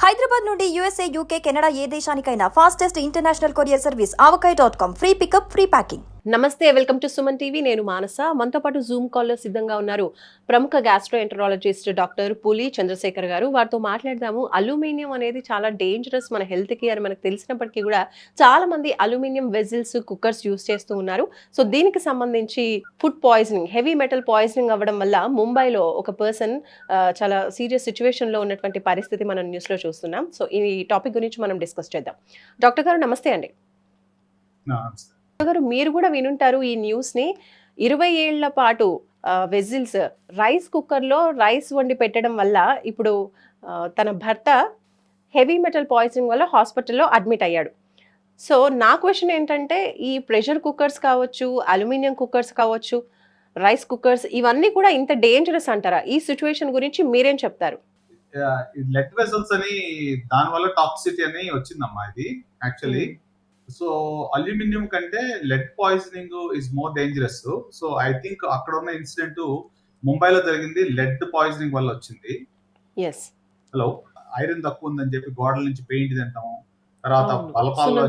హైదరాబాద్ నుండి USA, UK, Canada ఏ దేశానికైనా fastest international courier service avocai.com. Free pickup, free packing. నమస్తే, వెల్కమ్ టు సుమన్ టీవీ. నేను మానస. మనతో పాటు జూమ్ కాల్లో సిద్ధంగా ఉన్నారు ప్రముఖ గ్యాస్ట్రోఎంటరాలజిస్ట్ డాక్టర్ పులి చంద్రశేఖర్ గారు. వారితో మాట్లాడదాము. అల్యూమినియం అనేది చాలా డేంజరస్ మన హెల్త్కి అని మనకు తెలిసినప్పటికీ కూడా చాలా మంది అల్యూమినియం వెజిల్స్, కుక్కర్స్ యూస్ చేస్తూ ఉన్నారు. సో దీనికి సంబంధించి food poisoning, heavy metal poisoning అవ్వడం వల్ల ముంబైలో ఒక పర్సన్ చాలా సీరియస్ సిచ్యువేషన్ లో ఉన్నటువంటి పరిస్థితి మనం న్యూస్ లో చూస్తున్నాం. సో ఈ టాపిక్ గురించి మనం డిస్కస్ చేద్దాం. డాక్టర్ గారు నమస్తే అండి. గారు మీరు కూడా వినుంటారు ఈ న్యూస్ ని. 20 ఏళ్ల పాటు వెజిల్స్ రైస్ కుక్కర్ లో రైస్ వండి పెట్టడం వల్ల ఇప్పుడు తన భర్త హెవీ మెటల్ పాయిజనింగ్ వల్ల హాస్పిటల్లో అడ్మిట్ అయ్యాడు. సో నా క్వశ్చన్ ఏంటంటే, ఈ ప్రెషర్ కుక్కర్స్ కావచ్చు, అల్యూమినియం కుక్కర్స్ కావచ్చు, రైస్ కుక్కర్స్ ఇవన్నీ కూడా ఇంత డేంజరస్ అంటారా? ఈ సిచ్యువేషన్ గురించి మీరేం చెప్తారు? లెడ్ వెసల్స్ అని దాని వల్ల టాక్సిటీ అని వచ్చిందమ్మా ఇది యాక్చువల్లీ. సో అల్యూమినియం కంటే lead poisoning is more dangerous. So I think అక్కడ ఉన్న ఇన్సిడెంట్ ముంబైలో జరిగింది లెడ్ పాయిజనింగ్ వల్ల వచ్చింది. హలో, ఐరన్ తక్కువ ఉందని చెప్పి గోడల నుంచి పెయింట్ తింటాం, తర్వాత బలపాలు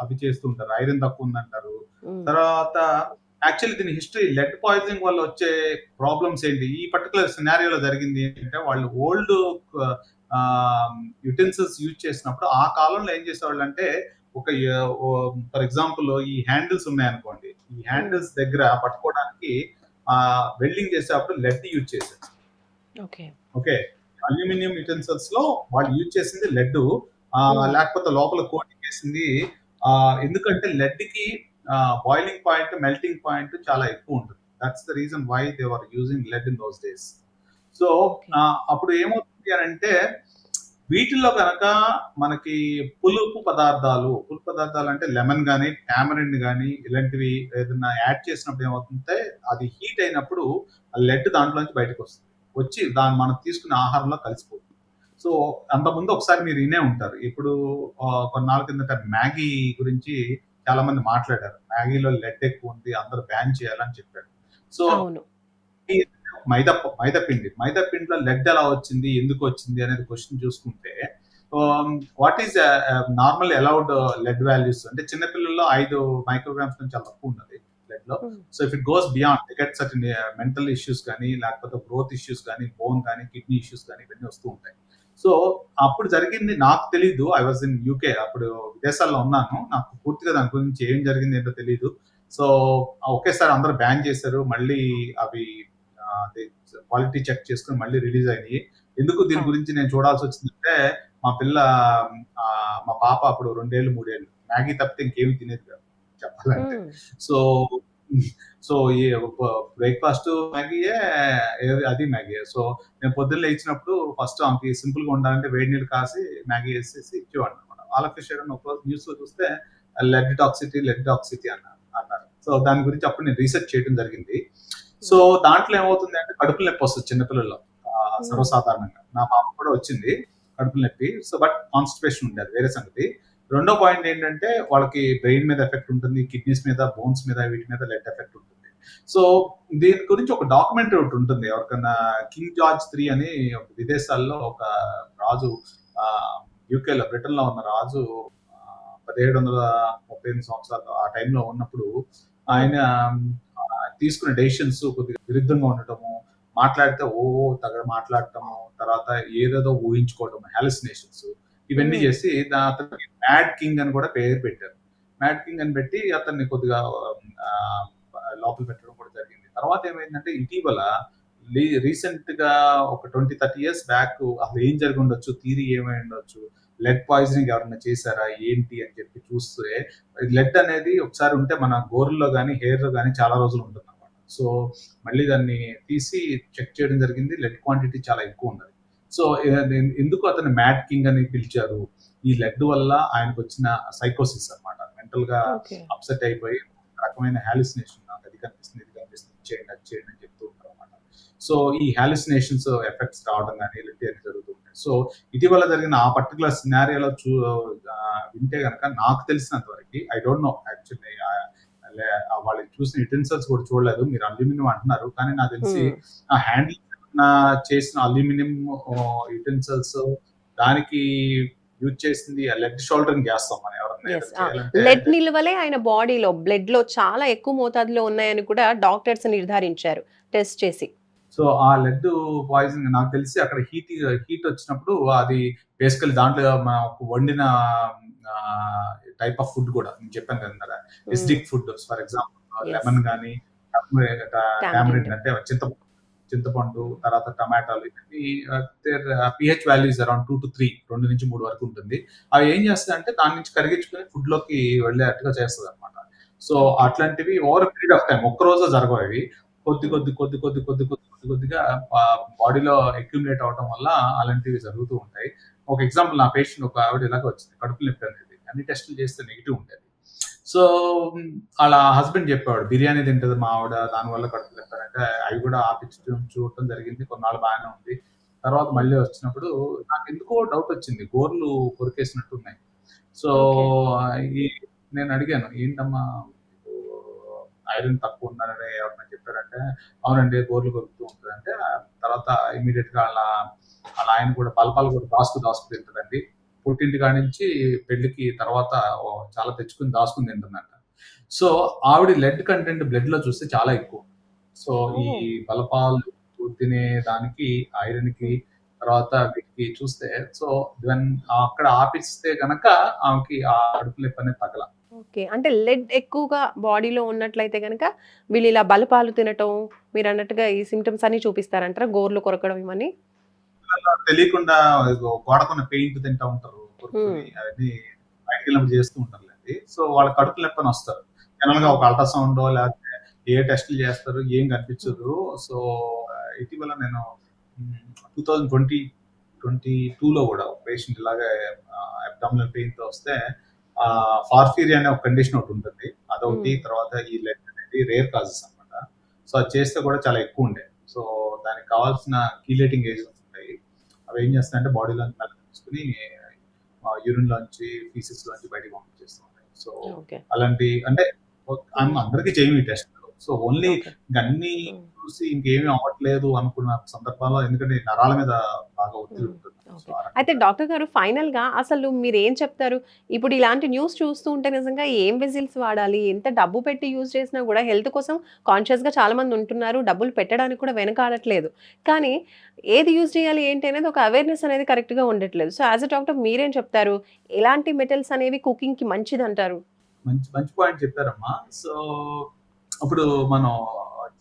అవి చేస్తూ ఉంటారు, ఐరన్ తక్కువ ఉందంటారు. తర్వాత యాక్చువల్లీ దీని హిస్టరీ, లెడ్ పాయిజనింగ్ వల్ల వచ్చే ప్రాబ్లమ్స్ ఏంటి, ఈ పర్టికులర్ సినారియోలో జరిగింది ఏంటంటే, వాళ్ళు ఓల్డ్ యుటెన్సిల్స్ యూజ్ చేసినప్పుడు ఆ కాలంలో ఏం చేసేవాళ్ళు అంటే, ఒక ఫర్ ఎగ్జాంపుల్ ఈ హ్యాండిల్స్ ఉన్నాయనుకోండి, ఈ హ్యాండిల్స్ దగ్గర పట్టుకోవడానికి వెల్డింగ్ చేసేటప్పుడు లెడ్ యూజ్ చేశారు. ఓకే, అల్యూమినియం యుటెన్సిల్స్ లో వాళ్ళు యూజ్ చేసింది లెడ్, లేకపోతే లోపల కోటింగ్ చేసింది. ఎందుకంటే లెడ్ కి బాయిలింగ్ పాయింట్, మెల్టింగ్ పాయింట్ చాలా ఎక్కువ ఉంటుంది. That's the reason why they were using lead in those days. So అప్పుడు ఏమవుతుంది అని అంటే, వీటిల్లో కనుక మనకి పులుపు పదార్థాలు అంటే లెమన్ కానీ, టామరిన్ కానీ ఇలాంటివి ఏదైనా యాడ్ చేసినప్పుడు ఏమవుతుంటే, అది హీట్ అయినప్పుడు లెడ్ దాంట్లోంచి బయటకు వచ్చి దాన్ని మనం తీసుకునే ఆహారంలో కలిసిపోతుంది. సో అంతకుముందు ఒకసారి మీరు వినే ఉంటారు, ఇప్పుడు కొన్నాళ్ళ కిందట మ్యాగీ గురించి చాలా మంది మాట్లాడారు. మ్యాగీలో లెడ్ ఎక్కువ ఉంది, అందరూ బ్యాన్ చేయాలని చెప్పారు. సో మైదా పిండిలో లెడ్ ఎలా వచ్చింది, ఎందుకు వచ్చింది అనేది క్వశ్చన్ చూసుకుంటే, what is normal allowed lead values అంటే, చిన్నపిల్లల్లో 5 మైక్రోగ్రామ్స్ నుంచి చాలా తక్కువ ఉన్నది లెడ్ లో. So if it goes beyond, get certain mental issues కానీ, లేకపోతే గ్రోత్ ఇష్యూస్ కానీ, బోన్ కానీ, కిడ్నీ ఇష్యూస్ కానీ ఇవన్నీ వస్తూ ఉంటాయి. సో అప్పుడు జరిగింది నాకు తెలీదు. ఐ వాజ్ ఇన్ యూకే, అప్పుడు విదేశాల్లో ఉన్నాను, నాకు పూర్తిగా దాని గురించి ఏం జరిగింది ఏంటో తెలీదు. సో ఒకేసారి అందరూ బ్యాన్ చేశారు, మళ్ళీ అవి క్వాలిటీ చెక్ చేసుకుని మళ్ళీ రిలీజ్ అయినాయి. ఎందుకు దీని గురించి నేను చూడాల్సి వచ్చిందంటే, మా పాప అప్పుడు 2 ఏళ్ళు 3 ఏళ్ళు మ్యాగీ తప్పితే ఇంకేమి తినేది కాదు చెప్పాలంటే. సో ఈ బ్రేక్ఫాస్ట్ మ్యాగీయే, అది మ్యాగీ. సో నేను పొద్దున్న ఇచ్చినప్పుడు ఫస్ట్ ఆమెకి సింపుల్ గా ఉండాలంటే వేడి నీళ్ళు కాసి మ్యాగీ వేసేసి ఇచ్చేవాడిని అనమాట. ఆల్ ఆఫ్ ఒక న్యూస్ లో చూస్తే లెడ్ టాక్సిటీ అన్నారు. సో దాని గురించి అప్పుడు నేను రీసెర్చ్ చేయడం జరిగింది. సో దాంట్లో ఏమవుతుంది అంటే, కడుపులు నొప్పి వస్తుంది చిన్నపిల్లల్లో సర్వసాధారణంగా. నా పాప కూడా వచ్చింది కడుపులు నొప్పి. సో బట్ కాన్స్టిపేషన్ ఉండేది, వేరే సంగతి. రెండో పాయింట్ ఏంటంటే, వాళ్ళకి బ్రెయిన్ మీద ఎఫెక్ట్ ఉంటుంది, కిడ్నీస్ మీద, బోన్స్ మీద, వీటి మీద లెడ్ ఎఫెక్ట్ ఉంటుంది. సో దీని గురించి ఒక డాక్యుమెంటరీ ఒకటి ఉంటుంది, ఎవరికైనా కింగ్ జార్జ్ 3 అని విదేశాల్లో ఒక రాజు, యూకేలో బ్రిటన్ లో ఉన్న రాజు 1738 సంవత్సరాలు ఆ టైంలో ఉన్నప్పుడు ఆయన తీసుకునే డెసిషన్స్ కొద్దిగా విరుద్ధంగా ఉండటము, మాట్లాడితే తగ మాట్లాడటము, తర్వాత ఏదేదో ఊహించుకోవటము, హాలుసినేషన్స్ ఇవన్నీ చేసి అతనికి మ్యాడ్ కింగ్ అని కూడా పేరు పెట్టారు. మ్యాడ్ కింగ్ అని పెట్టి అతన్ని కొద్దిగా లోపల పెట్టడం కూడా జరిగింది. తర్వాత ఏమైందంటే, ఇటీవల రీసెంట్ గా ఒక 20-30 years బ్యాక్ అసలు ఏం జరిగి ఉండొచ్చు, థియరీ ఏమై ఉండొచ్చు, లెడ్ పాయిజనింగ్ ఎవరైనా చేశారా ఏంటి అని చెప్పి చూస్తే, లెడ్ అనేది ఒకసారి ఉంటే మన గోర్లో కానీ, హెయిర్ లో కానీ చాలా రోజులు ఉంటుంది అన్నమాట. సో మళ్ళీ దాన్ని తీసి చెక్ చేయడం జరిగింది, లెడ్ క్వాంటిటీ చాలా ఎక్కువ ఉన్నది. సో ఎందుకు అతను మ్యాడ్ కింగ్ అని పిలిచారు, ఈ లెడ్ వల్ల ఆయనకు వచ్చిన సైకోసిస్ అన్నమాట. మెంటల్ గా అప్సెట్ అయిపోయి రకమైన హాలుసినేషన్, నాకు అది కనిపిస్తుంది, ఇది కనిపిస్తుంది, చేయండి అది చేయండి అని చెప్తూ ఉంటారు అన్నమాట. సో ఈ హాలుసినేషన్స్ ఎఫెక్ట్స్ రావడం కానీ ఇలాంటి జరుగుతుంది. సో ఇటీవల జరిగిన ఆ పర్టికులర్ సినారియోలో వింటే కనుక, నాకు తెలిసినంత వరకు, ఐ డోంట్ నో యాక్చువల్లీ, వాళ్ళు చూసిన యుటెన్సిల్స్ కూడా చూడలేదు. మీరు అల్యూమినియం అంటున్నారు, కానీ నాకు తెలిసి ఆ హ్యాండిల్ చేసిన అల్యూమినియం యుటెన్సిల్స్ దానికి యూజ్ చేసింది లెడ్ షోల్డరింగ్ చేస్తాం మనం ఎవరన్నా ఎస్. ఏదైనా చేయాలంటే. లెడ్ నిల్వలే ఆయన బాడీలో, బ్లడ్‌లో చాలా ఎక్కువ మోతాదులో ఉన్నాయని కూడా డాక్టర్స్ నిర్ధారించారు టెస్ట్ చేసి. సో ఆ లెడ్ పాయిజన్ నాకు తెలిసి అక్కడ హీట్ వచ్చినప్పుడు అది బేసికల్లీ దాంట్లో మనం వండిన టైప్ ఆఫ్ ఫుడ్ కూడా నేను చెప్పాను కదా, acidic food for example Yes. Lemon కానీ టామరిన్ అంటే చింతపండు తర్వాత టమాటాలు ఇవన్నీ పిహెచ్ వాల్యూస్ అరౌండ్ 2 to 3 2 నుంచి 3 వరకు ఉంటుంది. అవి ఏం చేస్తాయి అంటే దాని నుంచి కరిగించుకొని ఫుడ్ లోకి వెళ్ళేట్టుగా చేస్తుంది అనమాట. సో అట్లాంటివి ఓవర్ పీరియడ్ ఆఫ్ టైం ఒక్క రోజు జరగవు అవి. కొద్దిగా బాడీలో అక్యుములేట్ అవడం వల్ల అలాంటివి జరుగుతూ ఉంటాయి. ఒక ఎగ్జాంపుల్ నా పేషెంట్ ఒక ఆవిడ ఇలాగ వచ్చింది, కడుపు నొప్పి అనేది అన్ని టెస్టులు చేస్తే నెగిటివ్ ఉండేది. సో అలా హస్బెండ్ చెప్పాడు బిర్యానీ తింటది మా ఆవిడ దానివల్ల కడుపు నొప్పి అంటే అవి కూడా చూడటం జరిగింది. కొన్నాళ్ళు బాగానే ఉంది. తర్వాత మళ్ళీ వచ్చినప్పుడు నాకు ఎందుకో డౌట్ వచ్చింది, గోర్లు కొరికేసినట్టు ఉన్నాయి. సో నేను అడిగాను ఏంటమ్మా ఐరన్ తక్కువ ఉందని ఎవరైనా చెప్పారంటే అవునండి గోర్లు కొరుకుతూ ఉంటుంది అంటే, తర్వాత ఇమీడియట్ గా అలా ఆయన కూడా బలపాలు కూడా దాసుకు తింటుందండి. పుట్టింటి కాడి నుంచి పెళ్లికి తర్వాత చాలా తెచ్చుకుని దాసుకుని తింటుందంట. సో ఆవిడ లెడ్ కంటెంట్ బ్లడ్ లో చూస్తే చాలా ఎక్కువ. సో ఈ బలపాలు తినే దానికి ఐరన్ కి తర్వాత వీటికి చూస్తే సో అక్కడ ఆపిస్తే గనక ఆమెకి ఆ కడుపు నొప్పి అనేది తగల. ఓకే. అంటే లెడ్ ఎక్కువగా బాడీలో ఉన్నట్లయితే గనక వీళ్ళు ఇలా బలపాలు తినటం, మీరు అన్నట్టుగా ఈ సింప్టమ్స్ అన్ని చూపిస్తారంటారా? గోర్లు కొరకడం ఇవన్నీ తెలియకుండా గోడకున్న పెయింట్ తింటా ఉంటారు కొరుకుని, అవన్నీ బయటకు వెళ్ళినప్పుడు చేస్తూ ఉంటారులేండి. సో వాళ్ళ కడుపు నొప్పి అని వస్తారు. జనరల్ గా ఒక అల్ట్రాసౌండ్ లేకపోతే ఏ టెస్టులు చేస్తారు ఏం కనిపించదు. సో ఇటీవల నేను 2022లో కూడా ఒక పేషెంట్ ఇలాగే అబ్డామినల్ పెయిన్ తో వస్తే ఫార్ఫీరియా అనే ఒక కండిషన్ ఒకటి ఉంటుంది, అదొకటి. తర్వాత ఈ లెడ్ అనేది రేర్ కాజెస్ అనమాట. సో అది చేస్తే కూడా చాలా ఎక్కువ ఉండే. సో దానికి కావాల్సిన కీలేటింగ్ ఏజెంట్స్ ఉంటాయి, అవి ఏం చేస్తాయంటే బాడీలో మెల్లగా తీసుకుని యూరిన్ లోంచి ఫీసెస్ లోంచి బయటకు పంపించేస్తూ ఉంటాయి. సో అలాంటి అంటే అందరికీ చేయము ఈ టెస్ట్. సో ఓన్లీ అన్ని చూసి ఇంకేమీ అవ్వట్లేదు అనుకున్న సందర్భాల్లో, ఎందుకంటే నరాల మీద బాగా ఒత్తిడి ఉంటుంది. అయితే డాక్టర్ గారు ఫైనల్ గా అసలు మీరు ఏం చెప్తారు? ఇప్పుడు ఇలాంటి న్యూస్ చూస్తూ ఉంటే నిజంగా ఏం వెజిల్స్ వాడాలి, ఎంత డబ్బు పెట్టి యూజ్ చేసినా కూడా హెల్త్ కోసం కాన్షియస్ గా చాలా మంది ఉంటున్నారు, డబ్బులు పెట్టడానికి కూడా వెనకాడట్లేదు. కానీ ఏది యూజ్ చేయాలి ఏంటి అనేది ఒక అవేర్నెస్ అనేది కరెక్ట్ గా ఉండట్లేదు. సో యాజ్ అ డాక్టర్ మీరేం చెప్తారు? ఎలాంటి మెటల్స్ అనేవి కుకింగ్ కి మంచిది అంటారు? మంచి పాయింట్ చెప్పారమ్మా. సో ఇప్పుడు మనం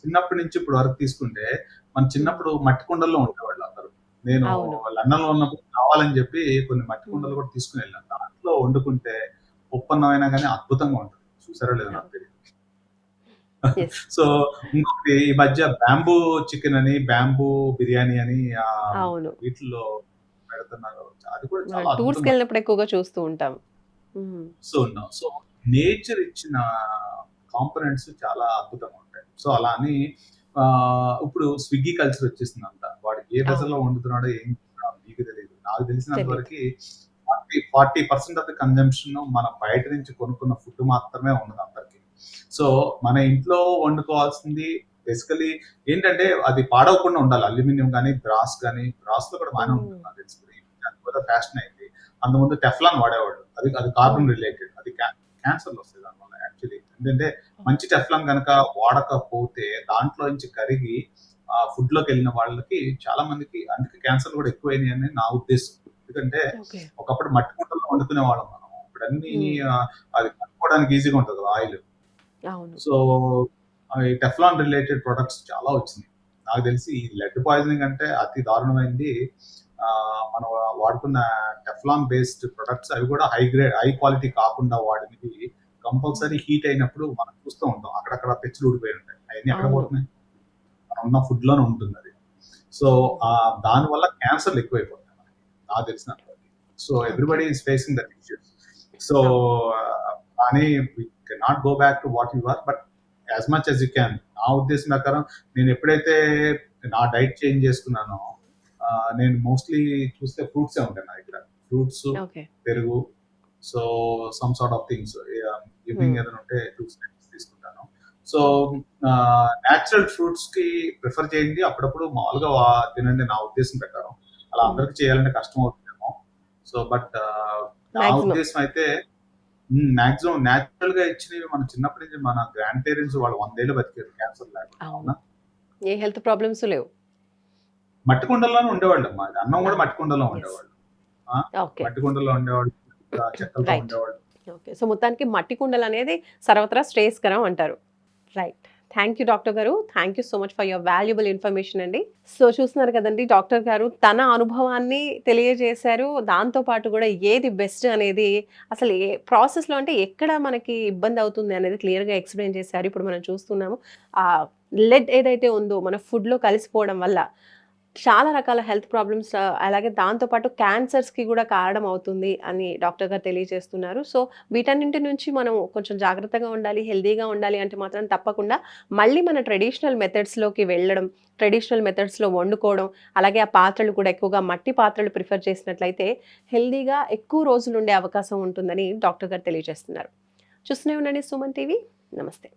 చిన్నప్పటి నుంచి ఇప్పుడు వరకు తీసుకుంటే, మన చిన్నప్పుడు మట్టి కుండల్లో ఉండేవాళ్ళు అందరూ. నేను లండన్ లో ఉన్నప్పుడు కావాలని చెప్పి కొన్ని మట్టి కుండలు కూడా తీసుకుని వెళ్ళాను. దాంట్లో వండుకుంటే ఉప్పన్నం అయినా కానీ అద్భుతంగా ఉంటుంది. చూసారో లేదో నాకు తెలియదు. సో ఇంకొకటి ఈ మధ్య బ్యాంబూ చికెన్ అని, బ్యాంబూ బిర్యానీ అని వీటిలో పెడుతున్నారు. అది కూడా చాలా టూర్స్కి వెళ్ళినప్పుడు ఎక్కువగా చూస్తూ ఉంటాం. సో నేచర్ ఇచ్చిన కాంపోనెంట్స్ చాలా అద్భుతంగా ఉంటాయి. సో అలా అని ఇప్పుడు స్విగ్గీ కల్చర్ వచ్చేసింది అంట. వాడు ఏ దశలో వండుతున్నాడో ఏం మీకు తెలియదు. నాకు తెలిసినంత వరకు 40% ఆఫ్ ద కన్జంప్షన్ మనం బయట నుంచి కొనుక్కున్న ఫుడ్ మాత్రమే ఉన్నది అందరికి. సో మన ఇంట్లో వండుకోవాల్సింది బేసికలీ ఏంటంటే అది పాడవకుండా ఉండాలి. అల్యూమినియం కానీ బ్రాస్ లో కూడా బాగానే ఉంటుంది నాకు తెలిసి. కూడా ఫ్యాషన్ అయింది. అంతకుముందు టెఫ్లాన్ వాడేవాడు, అది కార్బన్ రిలేటెడ్, అది క్యాన్సర్లు వస్తాయి దానివల్ల. యాక్చువల్లీ ఏంటంటే మంచి టెఫ్లాన్ కనుక వాడకపోతే దాంట్లో నుంచి కరిగి ఫుడ్ లోకి వెళ్ళిన వాళ్ళకి చాలా మందికి అందుకే క్యాన్సర్ కూడా ఎక్కువైనాయి అని నా ఉద్దేశం. ఎందుకంటే ఒకప్పుడు మట్టి కుంటల్లో వండుకునే వాళ్ళం మనం, ఇప్పుడు అన్ని అది కనుక్కోవడానికి ఈజీగా ఉంటుంది oil. So Teflon related products చాలా వచ్చినాయి. నాకు తెలిసి ఈ లెడ్ పాయిజనింగ్ అంటే అతి దారుణమైంది. మనం వాడుకున్న టెఫ్లాన్ బేస్డ్ ప్రొడక్ట్స్ అవి కూడా హై క్వాలిటీ కాకుండా వాడినవి కంపల్సరీ హీట్ అయినప్పుడు మనం చూస్తూ ఉంటాం, అక్కడక్కడ పెచ్చులు ఊడిపోయి ఉంటాయి. అవన్నీ ఎక్కడ పోతున్నాయి? మనం ఉన్న ఫుడ్ లోనే ఉంటుంది అది. సో దానివల్ల క్యాన్సర్లు ఎక్కువైపోతాయి మనకి, నాకు తెలిసినంత. So everybody is facing that issues. So కానీ we cannot go back to what you are, but as much as you can. నా ఉద్దేశం ప్రకారం నేను ఎప్పుడైతే నా డైట్ చేంజ్ చేసుకున్నానో, నేను మోస్ట్లీ చూస్తే ఫ్రూట్సే ఉంటాయి నా దగ్గర. ఫ్రూట్స్, పెరుగు, so some sort of things. Evening ఏదైనా ఉంటే 2 స్నాక్స్ తీసుకుంటాను. సో న్యాచురల్ ఫ్రూట్స్ కి ప్రిఫర్ చేయండి, అప్పుడప్పుడు మామూలుగా తినండి నా ఉద్దేశం ప్రకారం. అలా అందరికి చేయాలంటే కష్టం అవుతుందేమో. సో బట్ నా Maximum. ఉద్దేశం అయితే మాక్సిమం న్యాచురల్ గా ఇచ్చినవి మన చిన్నప్పటి నుంచి మన గ్రాండ్ పేరెంట్స్ వాళ్ళు 100 ఏళ్ళు బతికారు క్యాన్సర్ లేకుండా. అవును. అవునా? ఏ హెల్త్ ప్రాబ్లమ్స్ లేవు. మట్టి కుండల్లోనే ఉండేవాళ్ళు అమ్మా. అన్నం కూడా మట్టి కుండలో Yes. ఉండేవాళ్ళు. ఓకే. మట్టి కుండలో ఉండేవాళ్ళు, చెక్కలతో రైట్. ఉండేవాళ్ళు. ఓకే. సో మొత్తానికి మట్టి కుండలు అనేది సర్వత్రా శ్రేయస్కరం అంటారు. రైట్. థ్యాంక్ యూ డాక్టర్ గారు. Thank you so much for your valuable information అండి. సో చూస్తున్నారు కదండి, డాక్టర్ గారు తన అనుభవాన్ని తెలియజేశారు. దాంతో పాటు కూడా ఏది బెస్ట్ అనేది అసలు ఏ ప్రాసెస్లో అంటే ఎక్కడ మనకి ఇబ్బంది అవుతుంది అనేది క్లియర్గా ఎక్స్ప్లెయిన్ చేశారు. ఇప్పుడు మనం చూస్తున్నాము ఆ లెడ్ ఏదైతే ఉందో మన ఫుడ్లో కలిసిపోవడం వల్ల చాలా రకాల హెల్త్ ప్రాబ్లమ్స్ అలాగే దాంతోపాటు క్యాన్సర్స్కి కూడా కారణం అవుతుంది అని డాక్టర్ గారు తెలియజేస్తున్నారు. సో వీటన్నింటి నుంచి మనం కొంచెం జాగ్రత్తగా ఉండాలి, హెల్దీగా ఉండాలి అంటే మాత్రం తప్పకుండా మళ్ళీ మన ట్రెడిషనల్ మెథడ్స్లోకి వెళ్ళడం, ట్రెడిషనల్ మెథడ్స్లో వండుకోవడం, అలాగే ఆ పాత్రలు కూడా ఎక్కువగా మట్టి పాత్రలు ప్రిఫర్ చేసినట్లయితే హెల్దీగా ఎక్కువ రోజులు ఉండే అవకాశం ఉంటుందని డాక్టర్ గారు తెలియజేస్తున్నారు. చూస్తూనే ఉండండి సుమన్ టీవీ. నమస్తే.